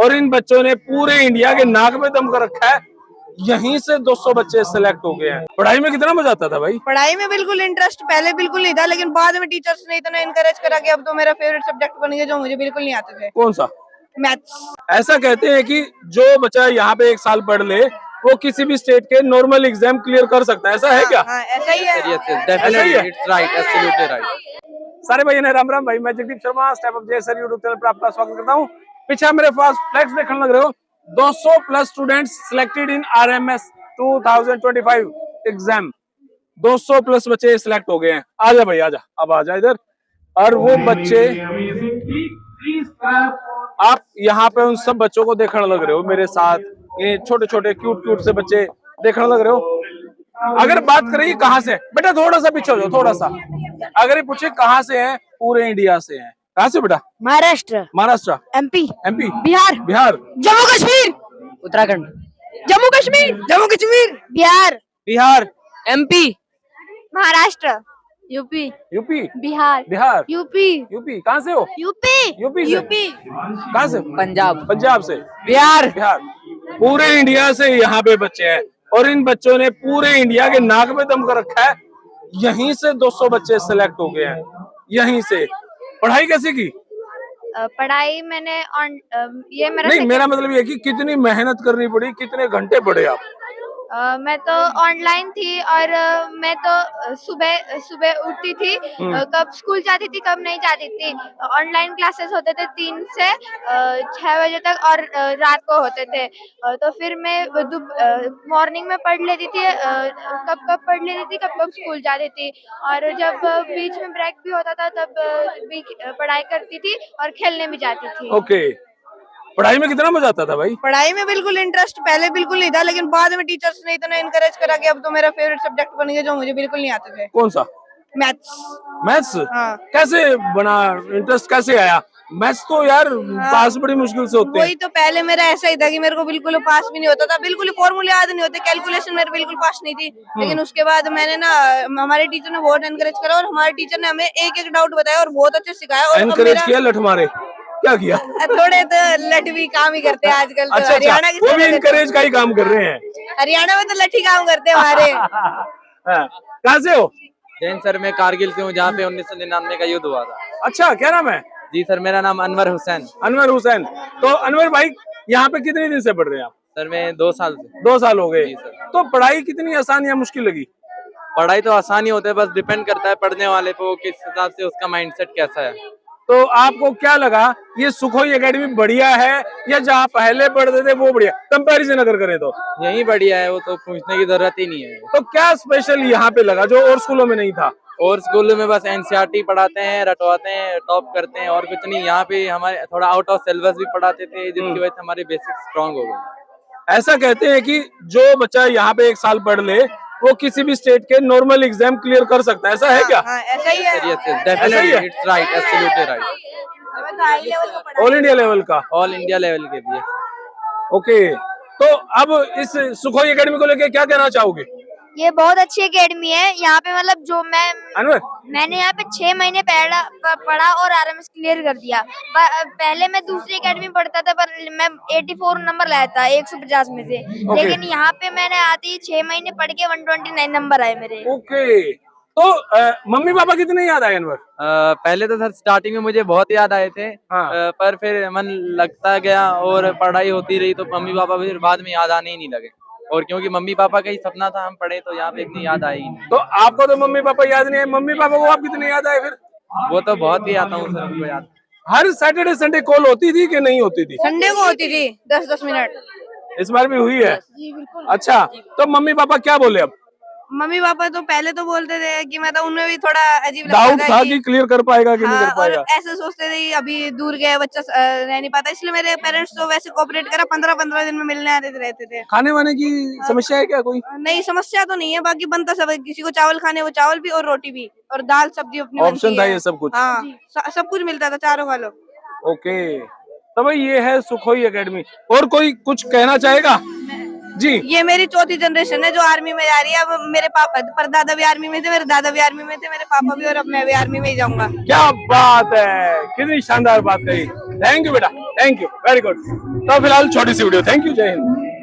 और इन बच्चों ने पूरे इंडिया के नाक में दम कर रखा है। यहीं से 200 बच्चे सिलेक्ट हो गए हैं। पढ़ाई में कितना मजा आता था भाई? पढ़ाई में बिल्कुल इंटरेस्ट पहले बिल्कुल नहीं था, लेकिन बाद में टीचर्स ने इतना इनकरेज करा कि अब तो मेरा फेवरेट सब्जेक्ट बन गया, जो मुझे बिल्कुल नहीं आते थे। कौन सा? मैथ्स। ऐसा कहते हैं कि जो बच्चा यहाँ पे एक साल पढ़ ले वो किसी भी स्टेट के नॉर्मल एग्जाम क्लियर कर सकता है, ऐसा है क्या? हाँ, ऐसा ही है। Definitely it's right, absolutely right. सारे भाई ने राम राम भाई, मैं जगदीप शर्मा स्टेप अप जे सर यूट्यूब चैनल पर आपका स्वागत करता हूँ। पीछे मेरे पास फ्लैक्स देखने लग रहे हो, 200 plus students selected in RMS 2025 exam. 200 plus बच्चे सिलेक्ट हो गए हैं। आजा भाई आजा, अब आजा इधर। और वो बच्चे, आप यहाँ पे उन सब बच्चों को देखने लग रहे हो मेरे साथ, ये छोटे छोटे क्यूट क्यूट से बच्चे देखने लग रहे हो। अगर बात करें कहाँ से, बेटा थोड़ा सा पीछे हो जाओ, थोड़ा सा। अगर ये पूछे कहाँ से हैं, पूरे इंडिया से हैं। कहाँ से बेटा? Maharashtra, Maharashtra, MP, MP, Bihar, Bihar, Jammu Kashmir, Uttarakhand, Jammu Kashmir, Bihar, Bihar, MP, Maharashtra, UP, UP, Bihar, Bihar, UP, UP. कहाँ से हो? यूपी से? कहाँ से? पंजाब, पंजाब से, बिहार। बिहार। पूरे इंडिया से यहाँ पे बच्चे हैं और इन बच्चों ने पूरे इंडिया के नाक में दम कर रखा है। यहीं से 200 बच्चे सिलेक्ट हो गए हैं, यहीं से। पढ़ाई कैसे की? पढ़ाई मैंने ये मेरा नहीं, मेरा मतलब ये कि कितनी मेहनत करनी पड़ी, कितने घंटे पढ़े आप? मैं तो ऑनलाइन थी और मैं तो सुबह उठती थी, कब स्कूल जाती थी कब नहीं जाती थी। ऑनलाइन क्लासेस होते थे 3 से 6 बजे तक और रात को होते थे। तो फिर मैं मॉर्निंग में पढ़ लेती थी, कब पढ़ लेती थी, कब स्कूल जाती थी। और जब बीच में ब्रेक भी होता था तब भी पढ़ाई करती थी और खेलने भी जाती थी। ओके। पढ़ाई में कितना मजा आता था भाई? पढ़ाई में बिल्कुल इंटरेस्ट पहले बिल्कुल नहीं था, लेकिन बाद में टीचर्स ने इतना इनकरेज करा कि अब तो मेरा फेवरेट सब्जेक्ट बन गया, जो मुझे बिल्कुल नहीं आते थे। कौन सा? मैथ्स। मैथ्स? हाँ। कैसे बना इंटरेस्ट, कैसे आया? मैथ्स तो यार पास बड़ी मुश्किल से होते हैं। वही तो, पहले मेरा ऐसा ही था कि मेरे को बिल्कुल पास भी नहीं होता था, बिल्कुल फॉर्मूले याद नहीं होते, कैलकुलेशन मेरे बिल्कुल पास नहीं थी। लेकिन उसके बाद मैंने ना, हमारे टीचर ने बहुत एनकरेज करा और हमारे टीचर ने हमें एक एक डाउट बताया और बहुत अच्छे सिखाया। और एनकरेज किया, लठ मारे, क्या किया? थोड़े तो लठ भी काम ही करते हैं आजकल तो। अच्छा, हरियाणा वो भी एनकरेज का ही काम कर रहे हैं। हरियाणा में तो लठी काम करते हैं हमारे। कहाँ से हो? जैन सर, मैं कारगिल से हूँ, जहाँ पे 1999 का युद्ध हुआ था। अच्छा, क्या नाम है? जी सर, मेरा नाम अनवर हुसैन। अनवर हुसैन। तो अनवर भाई, यहाँ पे कितने दिन से पढ़ रहे हैं आप? सर मैं 2 साल से। 2 साल हो गए। जी सर। तो पढ़ाई कितनी आसान या मुश्किल लगी? पढ़ाई तो आसान ही होता है, बस डिपेंड करता है पढ़ने वाले पे, वो किस हिसाब से उसका माइंडसेट कैसा है। तो आपको क्या लगा, ये सुखोई एकेडमी बढ़िया है या जहाँ पहले पढ़ते थे वो बढ़िया? कंपैरिजन अगर करें तो यही बढ़िया है, वो तो पूछने की जरूरत ही नहीं है। तो क्या स्पेशल यहाँ पे लगा जो और स्कूलों में नहीं था? और स्कूल में बस एनसीईआरटी पढ़ाते हैं, रटवाते हैं, टॉप करते हैं और कुछ नहीं। यहाँ पे हमारे थोड़ा आउट ऑफ सिलेबस भी पढ़ाते थे, जिसकी वजह से हमारे बेसिक स्ट्रांग हो गए। ऐसा कहते हैं कि जो बच्चा यहाँ पे एक साल पढ़ ले वो किसी भी स्टेट के नॉर्मल एग्जाम क्लियर कर सकता है, ऐसा है क्या? हाँ, ऐसा ही है। Definitely it's right, absolutely right. All India level का? ऑल इंडिया लेवल के भी। ओके। तो अब इस सुखोई एकेडमी को लेके क्या कहना चाहोगे? ये बहुत अच्छी एकेडमी है। यहाँ पे मतलब जो अनवर, मैंने यहाँ पे 6 महीने पढ़ा और आरएमएस क्लियर कर दिया। पहले मैं दूसरी एकेडमी पढ़ता था, पर मैं 84 नंबर लाया था 150 में से। लेकिन यहाँ पे मैंने आते ही 6 महीने पढ़ के 129 नंबर आए मेरे। ओके। तो मम्मी पापा कितने याद आए अनवर? पहले तो सर स्टार्टिंग में मुझे बहुत याद आए थे। हाँ। पर फिर मन लगता गया और पढ़ाई होती रही तो मम्मी पापा फिर बाद में याद आने ही नहीं लगे। और क्योंकि मम्मी पापा का ही सपना था हम पढ़े, तो यहाँ पे इतनी याद आई नहीं। तो आपको तो मम्मी पापा याद नहीं है, मम्मी पापा को आप कितने याद आए फिर? वो तो बहुत ही आता हूँ सर, उनको याद। हर सैटरडे संडे कॉल होती थी कि नहीं होती थी? संडे को होती थी 10-10 मिनट। इस बार भी हुई है? जी बिल्कुल। अच्छा, तो मम्मी पापा क्या बोले अब? मम्मी पापा तो पहले तो बोलते थे कि मतलब उनमें भी थोड़ा अजीब डाउट था कि क्लियर कर पाएगा कि नहीं कर और पाएगा। ऐसे सोचते थे अभी दूर गया बच्चा रह नहीं पाता, इसलिए मेरे पेरेंट्स तो वैसे कोऑपरेट करा, 15-15 दिन में मिलने आते रहते थे। खाने वाने की समस्या है क्या कोई? नहीं, समस्या तो नहीं है, बाकी बनता सब है। किसी को चावल खाने वो चावल भी और रोटी भी और दाल सब्जी अपनी ऑप्शन था ये सब कुछ? हाँ, सब कुछ मिलता था, चारों खा लो। ओके। तो भाई ये है सुखोई एकेडमी। और कोई कुछ कहना चाहेगा जी? ये मेरी चौथी जनरेशन है जो आर्मी में जा रही है। अब मेरे पापा परदादा भी आर्मी में थे, मेरे दादा भी आर्मी में थे, मेरे पापा भी, और अब मैं भी आर्मी में ही जाऊंगा। क्या बात है, कितनी शानदार बात कही। थैंक यू बेटा, थैंक यू, वेरी गुड। तो फिलहाल छोटी सी वीडियो, थैंक यू, जय हिंद।